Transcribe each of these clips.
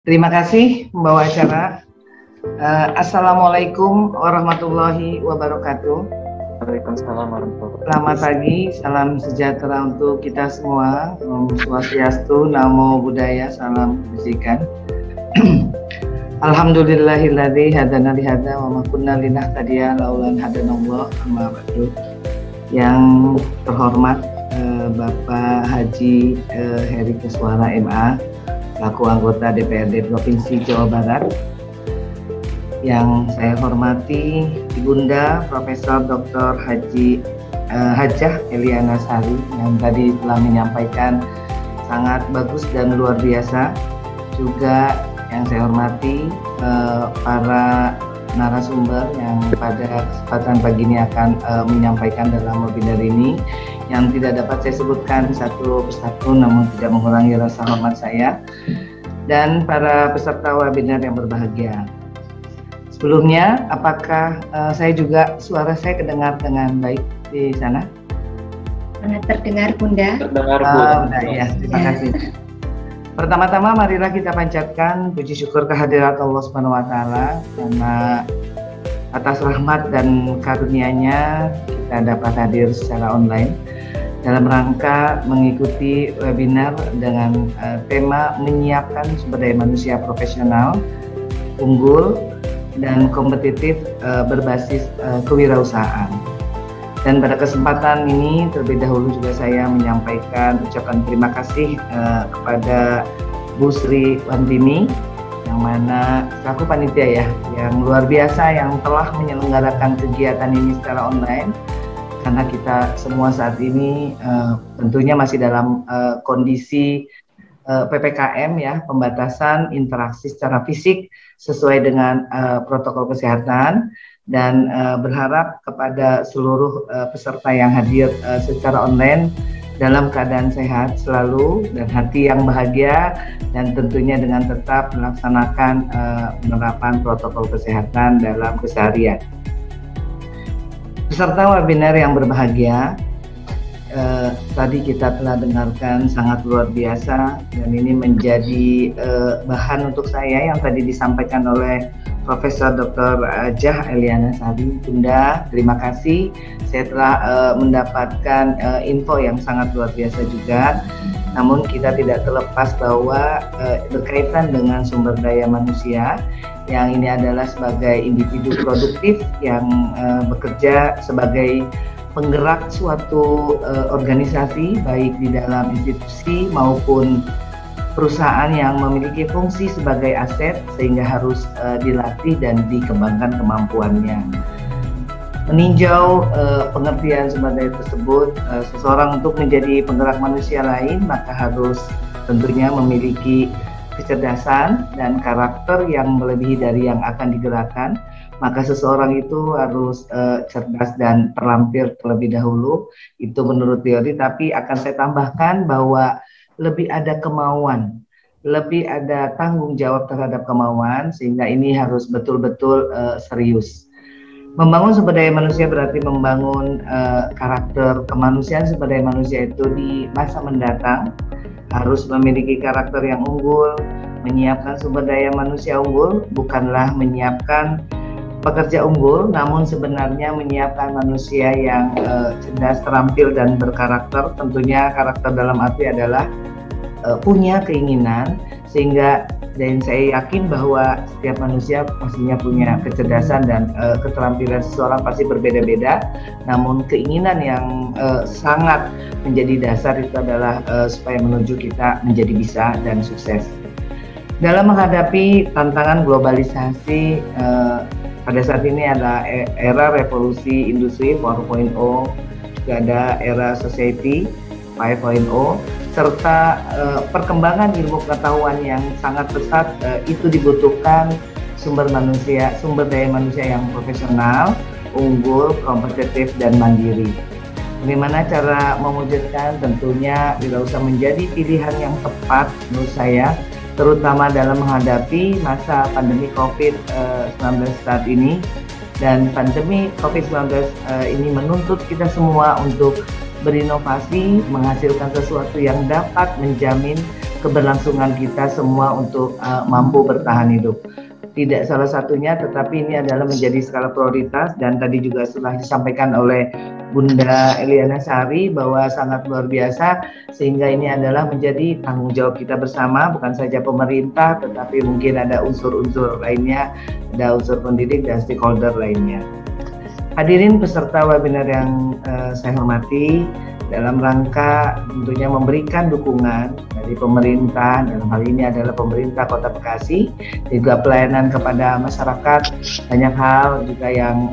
Terima kasih membawa acara. Assalamualaikum warahmatullahi wabarakatuh. Waalaikumsalam warahmatullahi wabarakatuh. Selamat pagi, salam sejahtera untuk kita semua. Om Swastiastu, Namo Buddhaya, salam kebajikan. Alhamdulillahilladzi hadana li hadza wa ma kunna linahtadiya laula an hadanallah, amma ba'du. Yang terhormat Bapak Haji Heri Keswara MA, selaku anggota DPRD Provinsi Jawa Barat. Yang saya hormati Ibunda Profesor Dr. Hajah Eliana Sari yang tadi telah menyampaikan sangat bagus dan luar biasa. Juga yang saya hormati para narasumber yang pada kesempatan pagi ini akan menyampaikan dalam webinar ini, yang tidak dapat saya sebutkan satu persatu namun tidak mengurangi rasa hormat saya, dan para peserta webinar yang berbahagia. Sebelumnya, apakah suara saya kedengar dengan baik di sana? Terdengar, Bunda. Terdengar, Bunda. Ya, terima kasih. Pertama-tama marilah kita panjatkan puji syukur kehadirat Allah Subhanahu wa taala karena atas rahmat dan karunia-Nya kita dapat hadir secara online dalam rangka mengikuti webinar dengan tema menyiapkan sumber daya manusia profesional, unggul, dan kompetitif berbasis kewirausahaan. Dan pada kesempatan ini terlebih dahulu juga saya menyampaikan ucapan terima kasih kepada Bu Sri Wantini, yang mana selaku panitia yang luar biasa yang telah menyelenggarakan kegiatan ini secara online, karena kita semua saat ini tentunya masih dalam kondisi PPKM pembatasan interaksi secara fisik sesuai dengan protokol kesehatan, dan berharap kepada seluruh peserta yang hadir secara online dalam keadaan sehat selalu dan hati yang bahagia, dan tentunya dengan tetap melaksanakan penerapan protokol kesehatan dalam keseharian. Peserta webinar yang berbahagia, tadi kita telah dengarkan sangat luar biasa, dan ini menjadi bahan untuk saya yang tadi disampaikan oleh Profesor Dr. Hajah Eliana Sari. Bunda, terima kasih. Saya telah mendapatkan info yang sangat luar biasa juga. Namun kita tidak terlepas bahwa berkaitan dengan sumber daya manusia, yang ini adalah sebagai individu produktif yang bekerja sebagai penggerak suatu organisasi, baik di dalam institusi maupun perusahaan yang memiliki fungsi sebagai aset, sehingga harus dilatih dan dikembangkan kemampuannya. Meninjau pengertian sumber daya tersebut, seseorang untuk menjadi penggerak manusia lain maka harus tentunya memiliki kecerdasan dan karakter yang melebihi dari yang akan digerakkan. Maka seseorang itu harus cerdas dan terlampir terlebih dahulu, itu menurut teori, tapi akan saya tambahkan bahwa lebih ada kemauan, lebih ada tanggung jawab terhadap kemauan, sehingga ini harus betul-betul serius. Membangun sumber daya manusia berarti membangun karakter kemanusiaan sumber daya manusia itu di masa mendatang, harus memiliki karakter yang unggul. Menyiapkan sumber daya manusia unggul bukanlah menyiapkan pekerja unggul, namun sebenarnya menyiapkan manusia yang cerdas, terampil, dan berkarakter. Tentunya karakter dalam arti adalah punya keinginan, sehingga dan saya yakin bahwa setiap manusia pastinya punya kecerdasan dan keterampilan seseorang pasti berbeda-beda, namun keinginan yang sangat menjadi dasar itu adalah supaya menuju kita menjadi bisa dan sukses. Dalam menghadapi tantangan globalisasi, pada saat ini ada era revolusi industri 4.0, juga ada era society 5.0, serta perkembangan ilmu pengetahuan yang sangat pesat. Itu dibutuhkan sumber daya manusia yang profesional, unggul, kompetitif, dan mandiri. Bagaimana cara mewujudkan? Tentunya wirausaha menjadi pilihan yang tepat menurut saya, terutama dalam menghadapi masa pandemi COVID-19 saat ini. Dan pandemi COVID-19 ini menuntut kita semua untuk berinovasi, menghasilkan sesuatu yang dapat menjamin keberlangsungan kita semua untuk mampu bertahan hidup. Tidak salah satunya, tetapi ini adalah menjadi skala prioritas, dan tadi juga sudah disampaikan oleh Bunda Eliana Sari bahwa sangat luar biasa, sehingga ini adalah menjadi tanggung jawab kita bersama, bukan saja pemerintah, tetapi mungkin ada unsur-unsur lainnya, ada unsur pendidik dan stakeholder lainnya. Hadirin peserta webinar yang saya hormati, dalam rangka tentunya memberikan dukungan dari pemerintah, dalam hal ini adalah pemerintah Kota Bekasi, juga pelayanan kepada masyarakat, banyak hal juga yang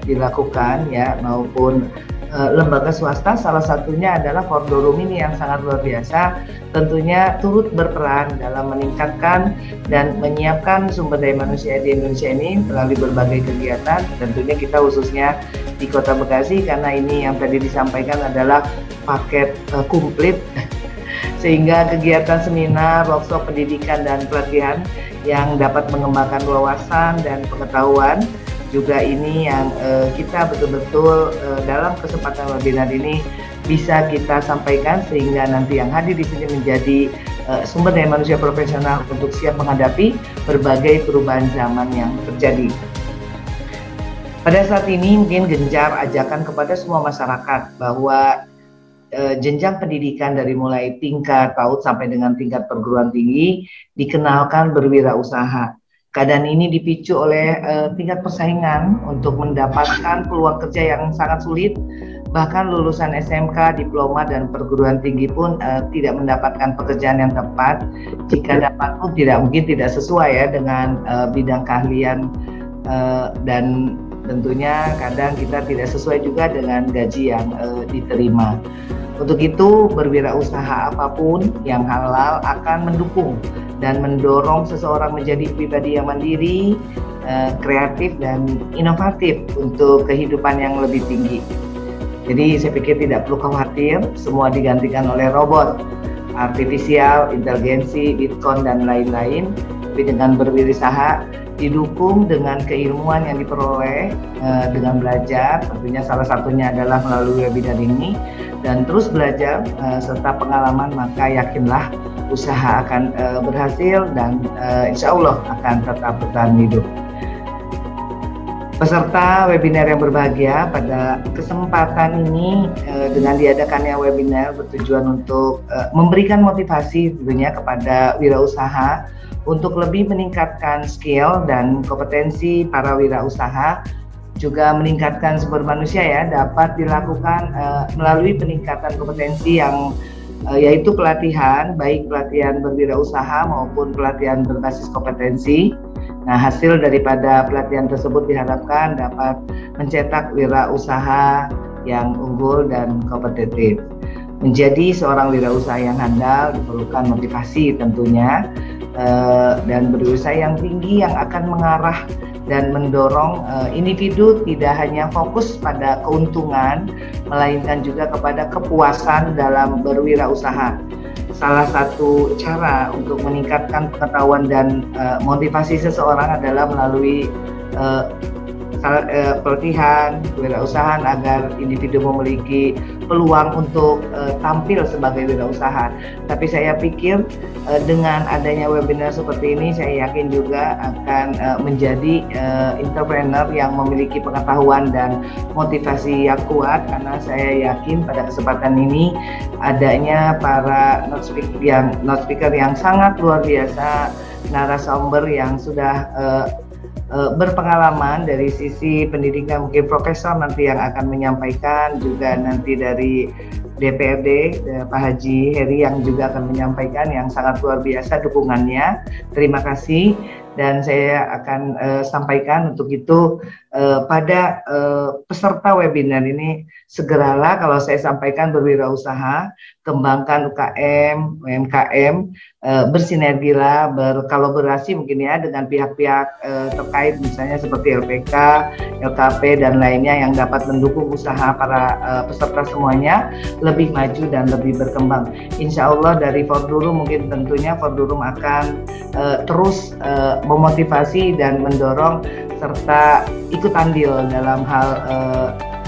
dilakukan ya, maupun lembaga swasta, salah satunya adalah Fordorum ini yang sangat luar biasa, tentunya turut berperan dalam meningkatkan dan menyiapkan sumber daya manusia di Indonesia ini melalui berbagai kegiatan. Tentunya kita khususnya di Kota Bekasi, karena ini yang tadi disampaikan adalah paket komplit, sehingga kegiatan seminar, workshop pendidikan dan pelatihan yang dapat mengembangkan wawasan dan pengetahuan, juga ini yang kita betul-betul dalam kesempatan webinar ini bisa kita sampaikan, sehingga nanti yang hadir di sini menjadi sumber daya manusia profesional untuk siap menghadapi berbagai perubahan zaman yang terjadi. Pada saat ini mungkin gencar ajakan kepada semua masyarakat bahwa jenjang pendidikan dari mulai tingkat PAUD sampai dengan tingkat perguruan tinggi dikenalkan berwirausaha. Keadaan ini dipicu oleh tingkat persaingan untuk mendapatkan peluang kerja yang sangat sulit. Bahkan lulusan SMK, diploma, dan perguruan tinggi pun tidak mendapatkan pekerjaan yang tepat. Jika dapat pun tidak sesuai ya dengan bidang keahlian, dan tentunya kadang kita tidak sesuai juga dengan gaji yang diterima. Untuk itu, berwirausaha apapun yang halal akan mendukung dan mendorong seseorang menjadi pribadi yang mandiri, kreatif, dan inovatif untuk kehidupan yang lebih tinggi. Jadi saya pikir tidak perlu khawatir, semua digantikan oleh robot, artifisial, inteligensi, bitcoin, dan lain-lain. Tapi dengan berwirausaha, didukung dengan keilmuan yang diperoleh dengan belajar, tentunya salah satunya adalah melalui webinar ini, dan terus belajar serta pengalaman, maka yakinlah usaha akan berhasil dan insya Allah akan tetap bertahan hidup. Peserta webinar yang berbahagia, pada kesempatan ini dengan diadakannya webinar bertujuan untuk memberikan motivasi tentunya kepada wirausaha untuk lebih meningkatkan skill dan kompetensi para wirausaha, juga meningkatkan sumber manusia ya, dapat dilakukan melalui peningkatan kompetensi yang yaitu pelatihan, baik pelatihan berwirausaha maupun pelatihan berbasis kompetensi. Nah, hasil daripada pelatihan tersebut diharapkan dapat mencetak wirausaha yang unggul dan kompetitif. Menjadi seorang wirausaha yang handal diperlukan motivasi tentunya, dan berusaha yang tinggi yang akan mengarah dan mendorong individu tidak hanya fokus pada keuntungan, melainkan juga kepada kepuasan dalam berwirausaha. Salah satu cara untuk meningkatkan pengetahuan dan motivasi seseorang adalah melalui pelatihan kewirausahaan agar individu memiliki peluang untuk tampil sebagai wirausaha. Tapi saya pikir dengan adanya webinar seperti ini, saya yakin juga akan menjadi entrepreneur yang memiliki pengetahuan dan motivasi yang kuat, karena saya yakin pada kesempatan ini adanya para not speaker yang sangat luar biasa, narasumber yang sudah berpengalaman dari sisi pendidikan, mungkin profesor nanti yang akan menyampaikan, juga nanti dari DPRD Pak Haji Heri yang juga akan menyampaikan, yang sangat luar biasa dukungannya. Terima kasih, dan saya akan sampaikan untuk itu pada peserta webinar ini, segeralah kalau saya sampaikan berwirausaha, kembangkan UKM, UMKM, bersinergilah, berkolaborasi mungkin ya dengan pihak-pihak terkait, misalnya seperti LPK, LKP, dan lainnya yang dapat mendukung usaha para peserta semuanya lebih maju dan lebih berkembang. Insya Allah dari Fordorum, mungkin tentunya Fordorum akan terus memotivasi dan mendorong serta ikut andil dalam hal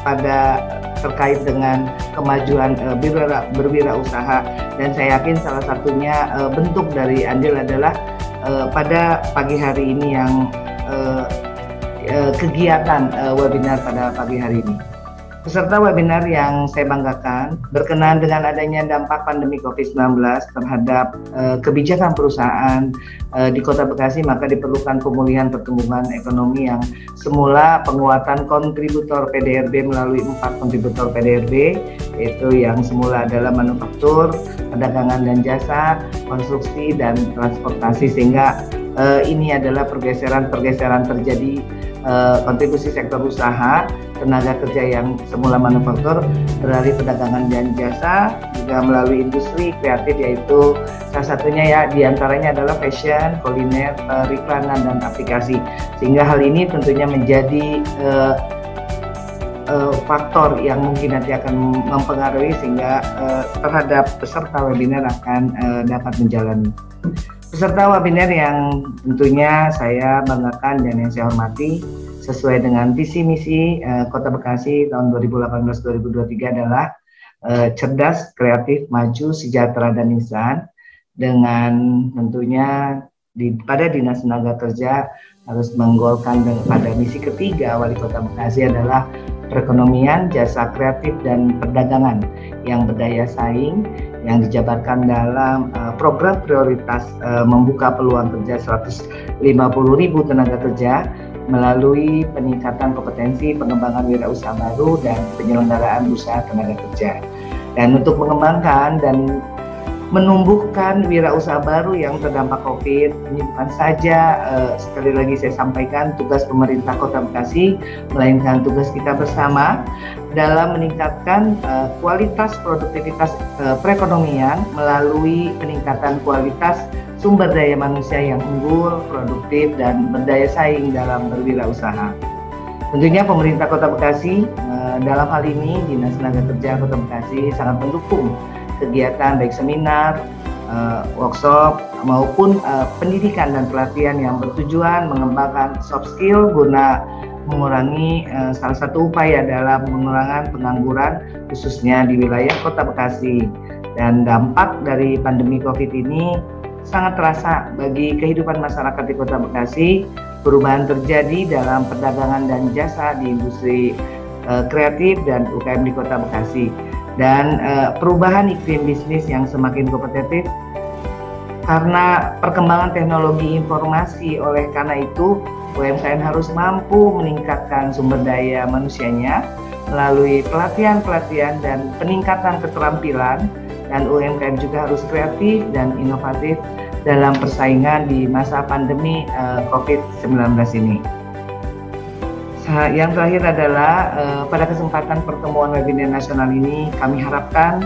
pada terkait dengan kemajuan berwirausaha, dan saya yakin salah satunya bentuk dari Andil adalah pada pagi hari ini yang kegiatan webinar pada pagi hari ini. Peserta webinar yang saya banggakan berkenaan dengan adanya dampak pandemi COVID-19 terhadap kebijakan perusahaan di Kota Bekasi, maka diperlukan pemulihan pertumbuhan ekonomi yang semula penguatan kontributor PDRB melalui 4 kontributor PDRB, yaitu yang semula adalah manufaktur, perdagangan dan jasa, konstruksi, dan transportasi, sehingga ini adalah pergeseran terjadi kontribusi sektor usaha, tenaga kerja yang semula manufaktur beralih perdagangan dan jasa, juga melalui industri kreatif, yaitu salah satunya ya diantaranya adalah fashion, kuliner, periklanan, dan aplikasi. Sehingga hal ini tentunya menjadi faktor yang mungkin nanti akan mempengaruhi sehingga terhadap peserta webinar akan dapat menjalani. Peserta webinar yang tentunya saya banggakan dan yang saya hormati sesuai dengan visi misi Kota Bekasi tahun 2018-2023 adalah cerdas, kreatif, maju, sejahtera, dan insan, dengan tentunya pada Dinas Tenaga Kerja harus menggolkan pada misi ketiga Wali Kota Bekasi adalah perekonomian, jasa kreatif, dan perdagangan yang berdaya saing, yang dijabarkan dalam program prioritas membuka peluang kerja 150.000 tenaga kerja melalui peningkatan kompetensi, pengembangan wirausaha baru, dan penyelenggaraan usaha tenaga kerja. Dan untuk mengembangkan dan menumbuhkan wirausaha baru yang terdampak COVID, ini bukan saja sekali lagi saya sampaikan tugas pemerintah Kota Bekasi, melainkan tugas kita bersama dalam meningkatkan kualitas produktivitas perekonomian melalui peningkatan kualitas sumber daya manusia yang unggul, produktif, dan berdaya saing dalam berwirausaha. Tentunya pemerintah Kota Bekasi dalam hal ini Dinas Tenaga Kerja Kota Bekasi sangat mendukung kegiatan baik seminar, workshop, maupun pendidikan dan pelatihan yang bertujuan mengembangkan soft skill guna mengurangi salah satu upaya dalam pengurangan pengangguran khususnya di wilayah Kota Bekasi. Dan dampak dari pandemi COVID ini sangat terasa bagi kehidupan masyarakat di Kota Bekasi. Perubahan terjadi dalam perdagangan dan jasa di industri kreatif dan UKM di Kota Bekasi, dan perubahan iklim bisnis yang semakin kompetitif karena perkembangan teknologi informasi. Oleh karena itu UMKM harus mampu meningkatkan sumber daya manusianya melalui pelatihan-pelatihan dan peningkatan keterampilan, dan UMKM juga harus kreatif dan inovatif dalam persaingan di masa pandemi COVID-19 ini. Yang terakhir adalah pada kesempatan pertemuan webinar nasional ini kami harapkan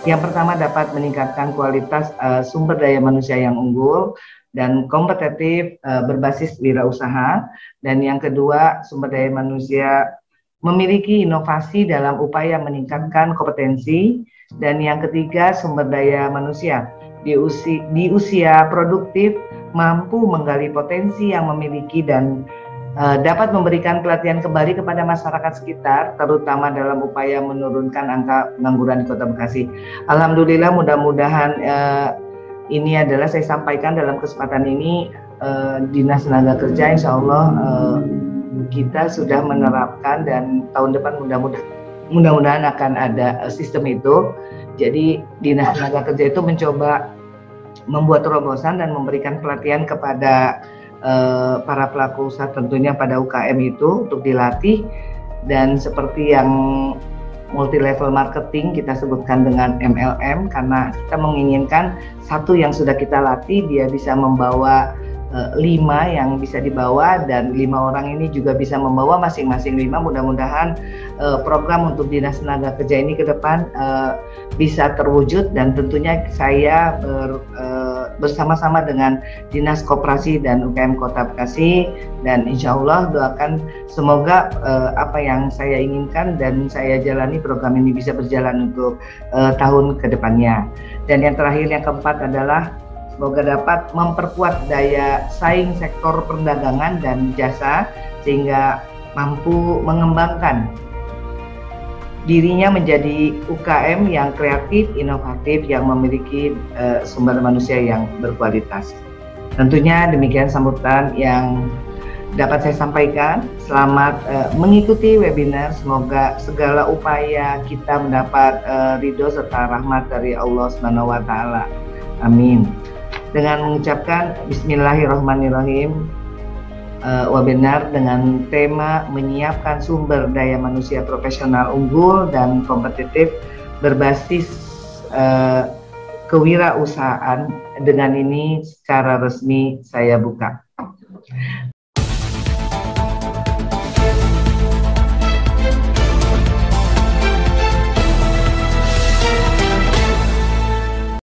yang pertama dapat meningkatkan kualitas sumber daya manusia yang unggul dan kompetitif berbasis wirausaha, dan yang kedua sumber daya manusia memiliki inovasi dalam upaya meningkatkan kompetensi, dan yang ketiga sumber daya manusia di usia produktif mampu menggali potensi yang memiliki dan dapat memberikan pelatihan kembali kepada masyarakat sekitar, terutama dalam upaya menurunkan angka pengangguran di Kota Bekasi. Alhamdulillah, mudah-mudahan ini adalah saya sampaikan dalam kesempatan ini Dinas Tenaga Kerja insya Allah kita sudah menerapkan, dan tahun depan mudah-mudahan akan ada sistem itu. Jadi Dinas Tenaga Kerja itu mencoba membuat terobosan dan memberikan pelatihan kepada para pelaku usaha, tentunya pada UKM itu untuk dilatih, dan seperti yang multi level marketing kita sebutkan dengan MLM, karena kita menginginkan satu yang sudah kita latih dia bisa membawa 5 yang bisa dibawa, dan 5 orang ini juga bisa membawa masing-masing 5. Mudah-mudahan program untuk Dinas Tenaga Kerja ini ke depan bisa terwujud, dan tentunya saya bersama-sama dengan Dinas Koperasi dan UKM Kota Bekasi, dan insya Allah doakan semoga apa yang saya inginkan dan saya jalani program ini bisa berjalan untuk tahun ke depannya. Dan yang terakhir, yang keempat adalah semoga dapat memperkuat daya saing sektor perdagangan dan jasa sehingga mampu mengembangkan dirinya menjadi UKM yang kreatif, inovatif, yang memiliki sumber manusia yang berkualitas. Tentunya demikian sambutan yang dapat saya sampaikan. Selamat mengikuti webinar. Semoga segala upaya kita mendapat ridho serta rahmat dari Allah Subhanahu wa Ta'ala. Amin. Dengan mengucapkan Bismillahirrahmanirrahim, webinar dengan tema menyiapkan sumber daya manusia profesional unggul dan kompetitif berbasis kewirausahaan. Dengan ini secara resmi saya buka.